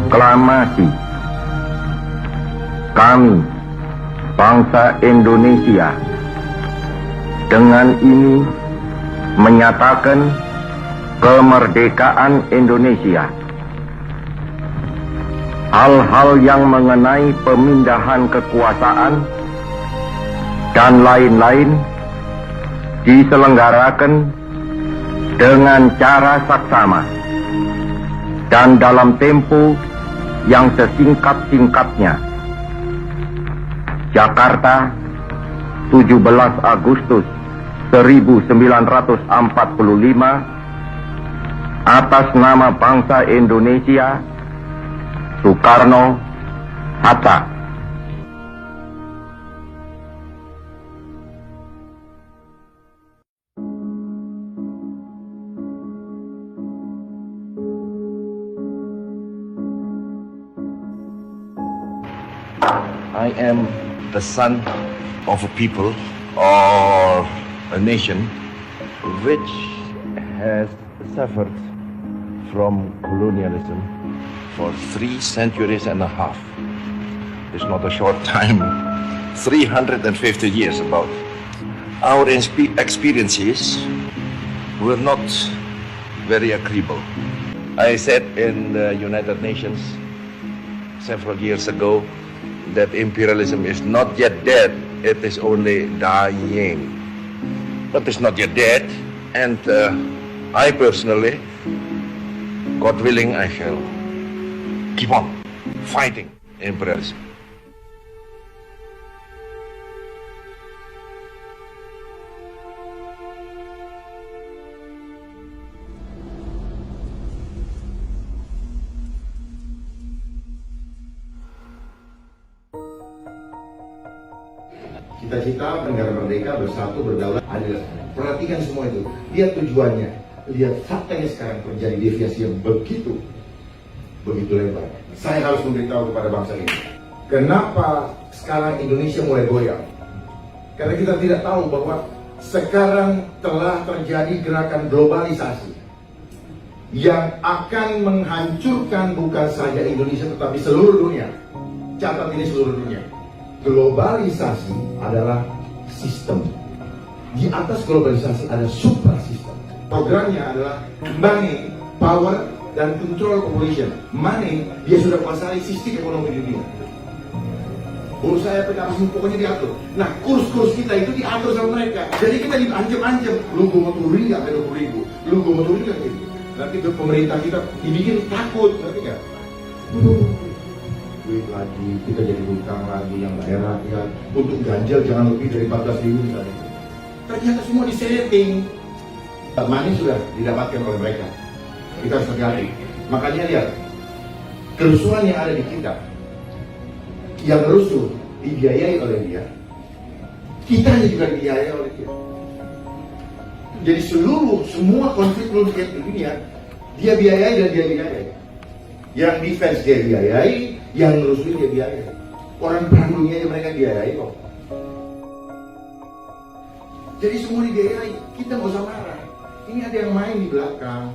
proklamasi kami, bangsa Indonesia, dengan ini menyatakan kemerdekaan Indonesia. Hal-hal yang mengenai pemindahan kekuasaan dan lain-lain diselenggarakan dengan cara saksama dan dalam tempo yang sesingkat-singkatnya. Jakarta, 17 Agustus 1945, atas nama bangsa Indonesia, Soekarno, Hatta. I am the son of a people or a nation which has suffered from colonialism for 3 centuries and a half. It's not a short time, 350 years about. Our experiences were not very agreeable. I said in the United Nations several years ago that imperialism is not yet dead, it is only dying. But it's not yet dead, and I personally, God willing, I shall keep on fighting imperialism. Cita-cita negara merdeka, bersatu, berdaulat, adil. Perhatikan semua itu. Lihat tujuannya. Lihat faktanya sekarang terjadi deviasi yang begitu lebar. Saya harus memberitahu kepada bangsa ini. Kenapa sekarang Indonesia mulai goyang? Karena kita tidak tahu bahwa sekarang telah terjadi gerakan globalisasi yang akan menghancurkan bukan saja Indonesia tetapi seluruh dunia. Catat ini, seluruh dunia. Globalisasi adalah sistem. Di atas globalisasi ada suprasistem. Programnya adalah money, power, dan control population. Money, dia sudah kuasai sistem ekonomi dunia. Bursa efek apa semua pokoknya diatur. Nah, kurs-kurs kita itu diatur sama mereka. Jadi kita diancam-ancam. Lu gue mau turun nggak 20.000? Lu gue mau turun nggak gitu? Nanti pemerintah kita dibikin takut, ngerti nggak? Duit lagi, kita jadi hutang lagi yang daerah ya. Untuk ganjil jangan lebih dari 14.000 misalnya. Ternyata semua disetting. Money sudah didapatkan oleh mereka. Kita harus hati-hati. Makanya lihat, kerusuhan yang ada di kita, yang rusuh dibiayai oleh dia, kita juga dibiayai oleh dia. Jadi semua konflik di dunia, dia biayai dan dia biayai. Yang defense dia biayai, yang rusuh dia biayai. Orang perang dunia aja mereka biayai kok. Jadi semua dibiayai, kita nggak usah marah. Ini ada yang main di belakang.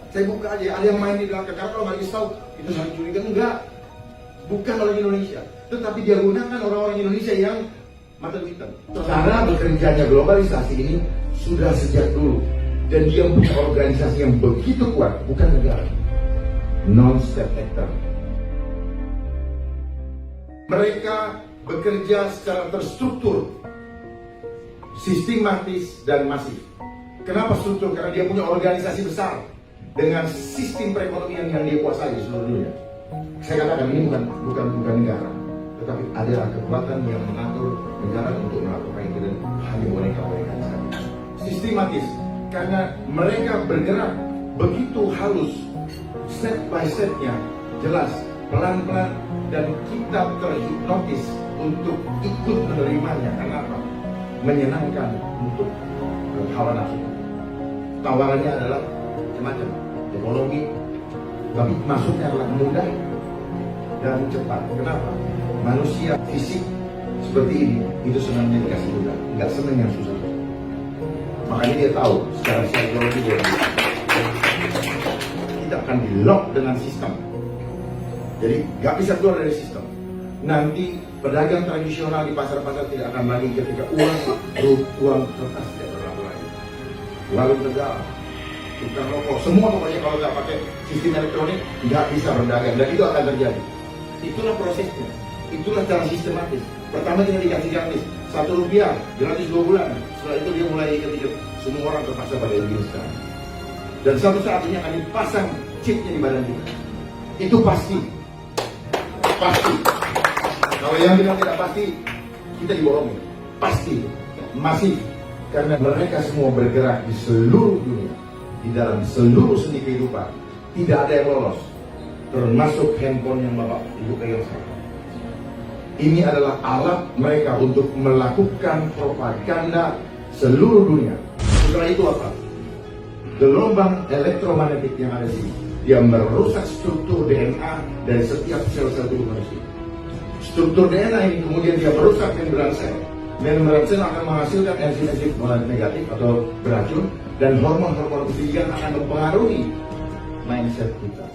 Saya buka aja, ada yang main di belakang. Karena kalau nggak dikasih tahu, itu saling curiga. Enggak, bukan orang Indonesia, tetapi dia gunakan orang-orang Indonesia yang mata duitan. Cara bekerjanya globalisasi ini sudah sejak dulu, dan dia punya organisasi yang begitu kuat, bukan negara, non-state actor. Mereka bekerja secara terstruktur, sistematis dan masif. Kenapa struktur? Karena dia punya organisasi besar dengan sistem perekonomian yang dia kuasai di seluruh dunia. Saya katakan ini bukan negara, tetapi adalah kekuatan yang mengatur negara untuk melakukan itu, dan hanya boneka-boneka saja. Sistematis, karena mereka bergerak begitu halus, step by stepnya jelas, pelan-pelan, dan kita terhipnotis untuk ikut menerimanya. Karena apa? Menyenangkan untuk hawa nafsu. Tawarannya adalah macam-macam, ekonomi, tapi masuknya adalah mudah dan cepat. Kenapa? Manusia fisik seperti ini itu senangnya dikasih mudah, nggak senang yang susah. Makanya dia tahu secara psikologi dia kita akan di lock dengan sistem Jadi nggak bisa keluar dari sistem. Nanti pedagang tradisional di pasar-pasar tidak akan lagi ketika uang kertas tidak berlaku lagi. Warung Tegal, tukang rokok, semua pokoknya kalau nggak pakai sistem elektronik nggak bisa berdagang, dan itu akan terjadi. Itulah prosesnya, itulah cara sistematis. Pertama kita dikasih gratis Rp1, gratis 2 bulan. Setelah itu dia mulai ketika semua orang terpaksa pada begini sekarang. Dan suatu saat ini akan dipasang chipnya di badan kita. Itu pasti. Pasti. Kalau yang bilang tidak pasti, kita dibohongi. Pasti. Masif. Karena mereka semua bergerak di seluruh dunia. Di dalam seluruh sendi kehidupan. Tidak ada yang lolos. Termasuk handphone yang Bapak Ibu pegang sekarang. Ini adalah alat mereka untuk melakukan propaganda seluruh dunia. Setelah itu apa? Gelombang elektromagnetik yang ada di sini, dia merusak struktur DNA dari setiap sel-sel tubuh manusia. Struktur DNA ini kemudian dia merusak membran sel. Membran sel akan menghasilkan enzim-enzim negatif atau beracun, dan hormon-hormon ketiga akan mempengaruhi mindset kita.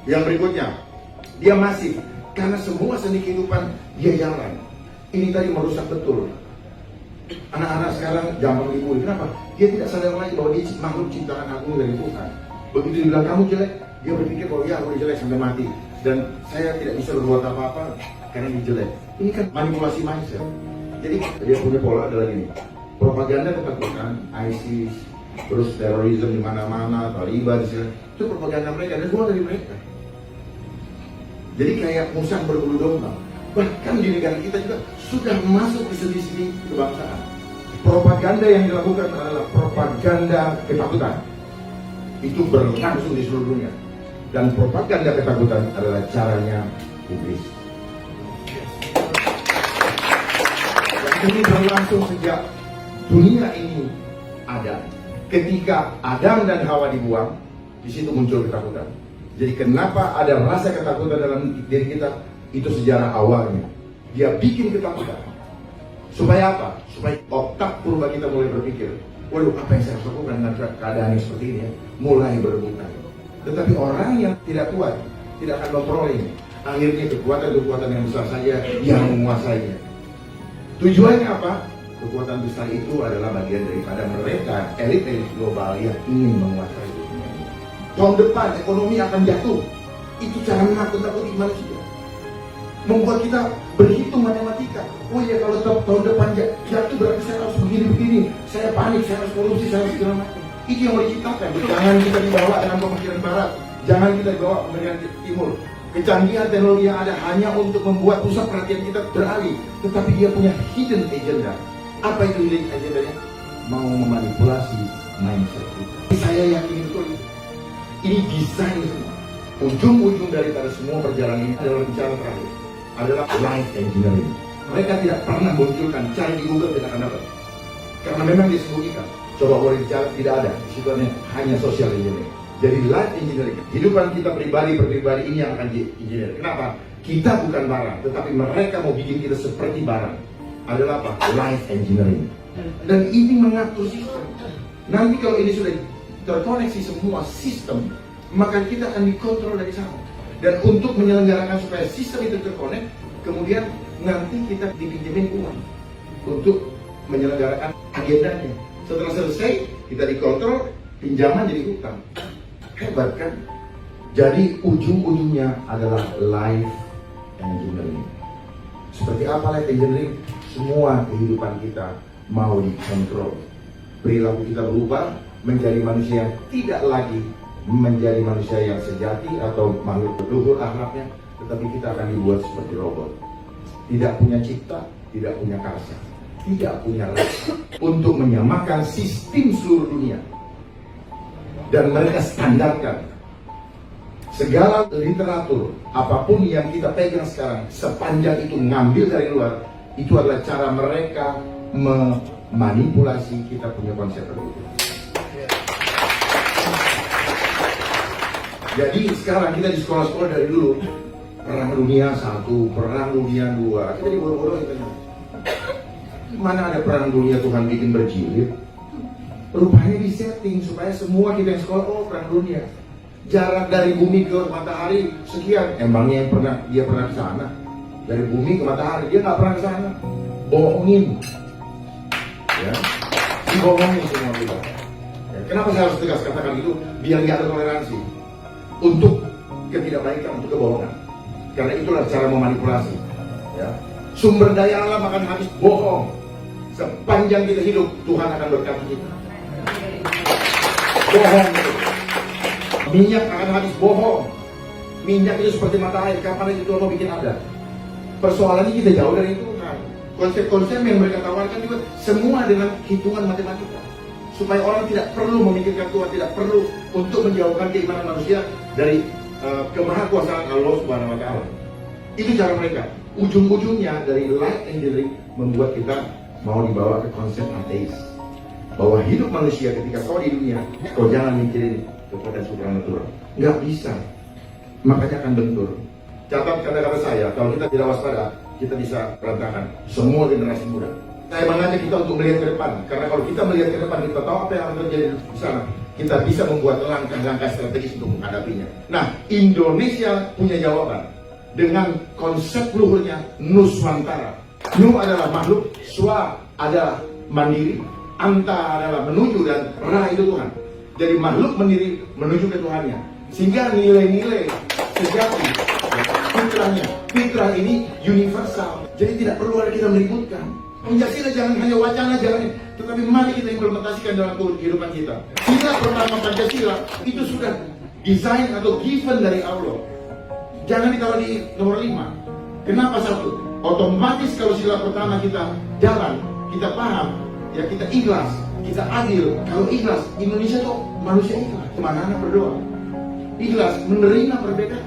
Yang berikutnya, dia masif. Karena semua sendi kehidupan dia jalan. Ini tadi merusak betul. Anak-anak sekarang gampang dibully. Kenapa? Dia tidak sadar lagi bahwa dia makhluk ciptaan agung dari Tuhan. Begitu dibilang kamu jelek, dia berpikir bahwa ya aku jelek sampai mati. Dan saya tidak bisa berbuat apa-apa karena dia jelek. Ini kan manipulasi mindset. Jadi dia punya pola adalah ini. Propaganda ketakutan, ISIS, terus terorisme di mana-mana, Taliban, itu propaganda mereka dan semua dari mereka. Jadi kayak musang berbulu domba. Bahkan di negara kita juga sudah masuk ke sendi-sendi kebangsaan. Propaganda yang dilakukan adalah propaganda ketakutan. Itu berlangsung di seluruh dunia. Dan propaganda ketakutan adalah caranya iblis. Dan ini berlangsung sejak dunia ini ada. Ketika Adam dan Hawa dibuang, di situ muncul ketakutan. Jadi kenapa ada rasa ketakutan dalam diri kita? Itu sejarah awalnya. Dia bikin ketakutan. Supaya apa? Supaya otak purba kita mulai berpikir, waduh, apa yang saya harus lakukan dengan keadaan yang seperti ini ya? Mulai berebutan. Tetapi orang yang tidak kuat tidak akan memperoleh ini. Akhirnya kekuatan-kekuatan yang besar saja yang menguasainya. Tujuannya apa? Kekuatan besar itu adalah bagian daripada mereka, elit-elit global yang ingin menguasai dunia ini. Tahun depan ekonomi akan jatuh. Itu cara menakut-nakuti manusia. Membuat kita berhitung matematika. Oh iya, kalau tahun depan jatuh berarti saya harus begini-begini. Saya panik, saya harus korupsi, saya harus segala macam. Itu yang mau diciptakan. Jangan kita dibawa dengan pemikiran barat. Jangan kita dibawa pemikiran timur. Kecanggihan teknologi yang ada hanya untuk membuat pusat perhatian kita beralih. Tetapi dia punya hidden agenda. Apa itu hidden agendanya? Mau memanipulasi mindset kita. Saya yakin betul. Ini desain semua. Ujung-ujung daripada semua perjalanan ini adalah bicara terakhir. Adalah life engineering. Mereka tidak pernah munculkan, cari di Google tidak akan dapat. Karena memang disembunyikan. Coba boleh dicari, tidak ada. Di situ hanya social engineering. Jadi life engineering, kehidupan kita pribadi ini yang akan di-engineer. Kenapa? Kita bukan barang, tetapi mereka mau bikin kita seperti barang. Adalah apa? Life engineering. Dan ini mengatur sistem. Nanti kalau ini sudah terkoneksi semua sistem, maka kita akan dikontrol dari sana. Dan untuk menyelenggarakan supaya sistem itu terkonek, kemudian nanti kita dipinjemin uang untuk menyelenggarakan agendanya. Setelah selesai, kita dikontrol, pinjaman jadi hutang. Hebat kan? Jadi ujung-ujungnya adalah life engineering. Seperti apa life engineering? Semua kehidupan kita mau dikontrol. Perilaku kita berubah menjadi manusia yang tidak lagi menjadi manusia yang sejati atau makhluk luhur akhlaknya, tetapi kita akan dibuat seperti robot. Tidak punya cipta, tidak punya karsa, tidak punya rasa untuk menyamakan sistem seluruh dunia. Dan mereka standarkan segala literatur apapun yang kita pegang sekarang, sepanjang itu ngambil dari luar, itu adalah cara mereka memanipulasi kita punya konsep begitu. Jadi sekarang kita di sekolah-sekolah dari dulu, Perang Dunia 1, Perang Dunia 2, kita dibodoh-bodoh kita. Mana ada Perang Dunia Tuhan bikin berjilid? Rupanya disetting supaya semua kita yang sekolah, oh Perang Dunia. Jarak dari bumi ke matahari sekian. Emangnya dia pernah ke sana? Dari bumi ke matahari dia nggak pernah ke sana. Bohongin, ya, dibohongin semua kita. Ya, kenapa saya harus tegas katakan itu? Biar nggak ada toleransi untuk ketidakbaikan, untuk kebohongan. Karena itulah cara memanipulasi. Ya. Sumber daya alam akan habis, bohong. Sepanjang kita hidup, Tuhan akan berkati kita. Bohong itu. Minyak akan habis, bohong. Minyak itu seperti mata air, kapan aja Tuhan mau bikin ada. Persoalannya kita jauh dari Tuhan. Konsep-konsep yang mereka tawarkan juga semua dengan hitungan matematika. Supaya orang tidak perlu memikirkan Tuhan, tidak perlu untuk menjauhkan keimanan manusia dari kemahakuasaan Allah Subhanahu wa Ta'ala. Itu cara mereka. Ujung-ujungnya dari light engineering membuat kita mau dibawa ke konsep ateis. Bahwa hidup manusia ketika kau di dunia, kau jangan mikirin kekuatan supranatural. Nggak bisa. Makanya akan bentur. Catat kata-kata saya, kalau kita tidak waspada, kita bisa berantakan. Semua generasi muda. Saya mengajak kita untuk melihat ke depan. Karena kalau kita melihat ke depan, kita tahu apa yang akan terjadi di sana. Kita bisa membuat langkah-langkah strategis untuk menghadapinya. Nah, Indonesia punya jawaban. Dengan konsep luhurnya Nuswantara. Nu adalah makhluk, Swa adalah mandiri, Anta adalah menuju, dan Ra itu Tuhan. Jadi makhluk mandiri menuju ke Tuhannya. Sehingga nilai-nilai sejati, fitrah ini universal. Jadi tidak perlu ada kita meributkan. Pancasila jangan hanya wacana, jangan, tetapi mari kita implementasikan dalam kehidupan kita. Sila pertama Pancasila itu sudah desain atau given dari Allah. Jangan ditaruh di nomor 5. Kenapa 1? Otomatis kalau sila pertama kita jalan, kita paham, ya kita ikhlas, kita adil. Kalau ikhlas, Indonesia tuh manusia ikhlas. Anak-anak berdoa, ikhlas menerima perbedaan.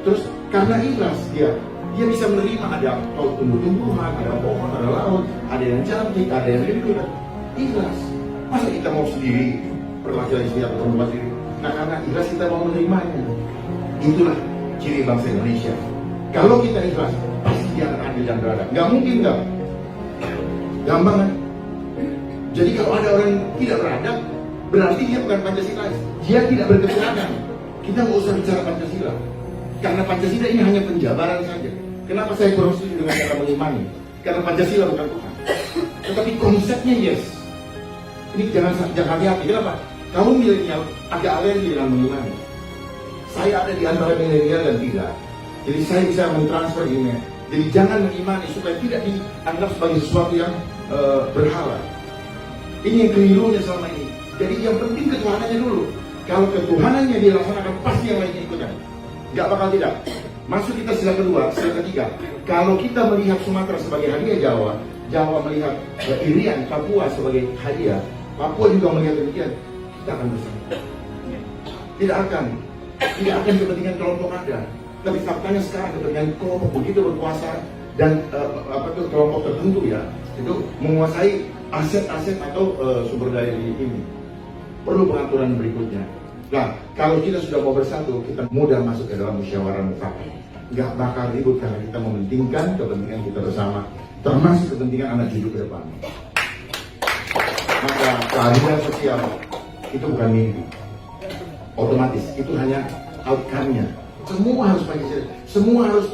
Terus karena ikhlas dia bisa menerima ada tumbuh-tumbuhan, ada pohon, ada laut, ada yang cantik, ada yang rindu. Ikhlas. Masa kita mau sendiri perlakuan setiap perempuan sendiri? Nah, karena ikhlas kita mau menerimanya. Itulah ciri bangsa Indonesia. Kalau kita ikhlas, pasti dia akan adil dan beradab. Nggak mungkin nggak. Gampang kan? Jadi kalau ada orang yang tidak beradab, berarti dia bukan Pancasilais. Dia tidak berketuhanan. Kita nggak usah bicara Pancasila. Karena Pancasila ini hanya penjabaran saja. Kenapa saya kurang setuju dengan cara mengimani? Karena Pancasila bukan Tuhan. Tetapi konsepnya yes. Ini jangan hati-hati. Kenapa? Kaum milenial agak alergi dengan mengimani. Saya ada di antara milenial dan tidak. Jadi saya bisa mentransfer ini. Jadi jangan mengimani supaya tidak dianggap sebagai sesuatu yang berhala. Ini yang kelirunya selama ini. Jadi yang penting ketuhanannya dulu. Kalau ketuhanannya dilaksanakan, pasti yang lainnya ikutan. Gak bakal tidak. Masuk kita sila kedua, sila ketiga. Kalau kita melihat Sumatera sebagai hadiah Jawa, Jawa melihat Irian, Papua sebagai hadiah, Papua juga melihat demikian, kita akan bersama. Tidak akan kepentingan kelompok ada. Tapi faktanya sekarang kepentingan kelompok begitu berkuasa dan kelompok tertentu ya, itu menguasai aset-aset atau sumber daya ini. Perlu pengaturan berikutnya. Nah, kalau kita sudah mau bersatu, kita mudah masuk ke dalam musyawarah mufakat. Nggak bakal ribut karena kita mementingkan kepentingan kita bersama, termasuk kepentingan anak cucu ke depan. Maka keadilan sosial itu bukan mimpi. Otomatis itu hanya outcome-nya. Semua harus Pancasila, semua harus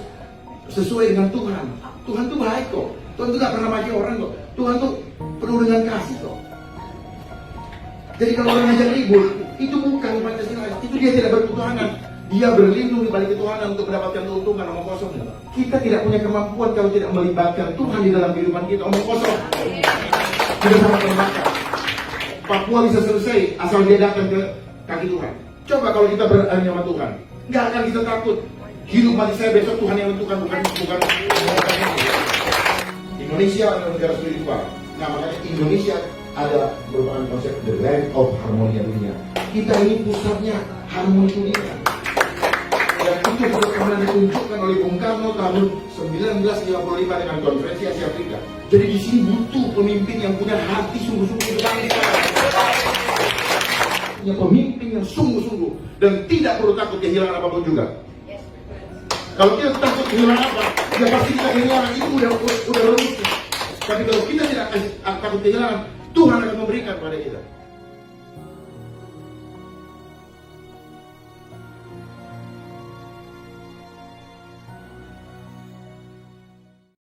sesuai dengan Tuhan. Tuhan tuh baik kok. Tuhan tuh gak pernah maki orang kok. Tuhan tuh penuh dengan kasih kok. Jadi kalau orang ngajak ribut, itu bukan Pancasila, itu dia tidak berketuhanan. Dia berlindung di balik ketuhanan untuk mendapatkan keuntungan, omong kosong. Kita tidak punya kemampuan kalau tidak melibatkan Tuhan di dalam kehidupan kita, omong kosong. Tidak sama terbakar. Papua bisa selesai asal dia datang ke kaki Tuhan. Coba kalau kita berani sama Tuhan, nggak akan kita takut. Hidup mati saya besok Tuhan yang menentukan, bukan. Indonesia adalah negara spiritual. Nah, makanya Indonesia ada merupakan konsep the land of harmonia dunia. Kita ini pusatnya harmoni dunia. Dan itu sudah pernah ditunjukkan oleh Bung Karno tahun 1955 dengan konferensi Asia Afrika. Jadi di sini butuh pemimpin yang punya hati sungguh-sungguh berbangsa. Punya pemimpin yang sungguh-sungguh dan tidak perlu takut kehilangan apapun juga. Kalau kita takut kehilangan apa, ya pasti kita kehilangan, itu udah rumus. Tapi kalau kita tidak takut kehilangan, Tuhan akan memberikan pada kita.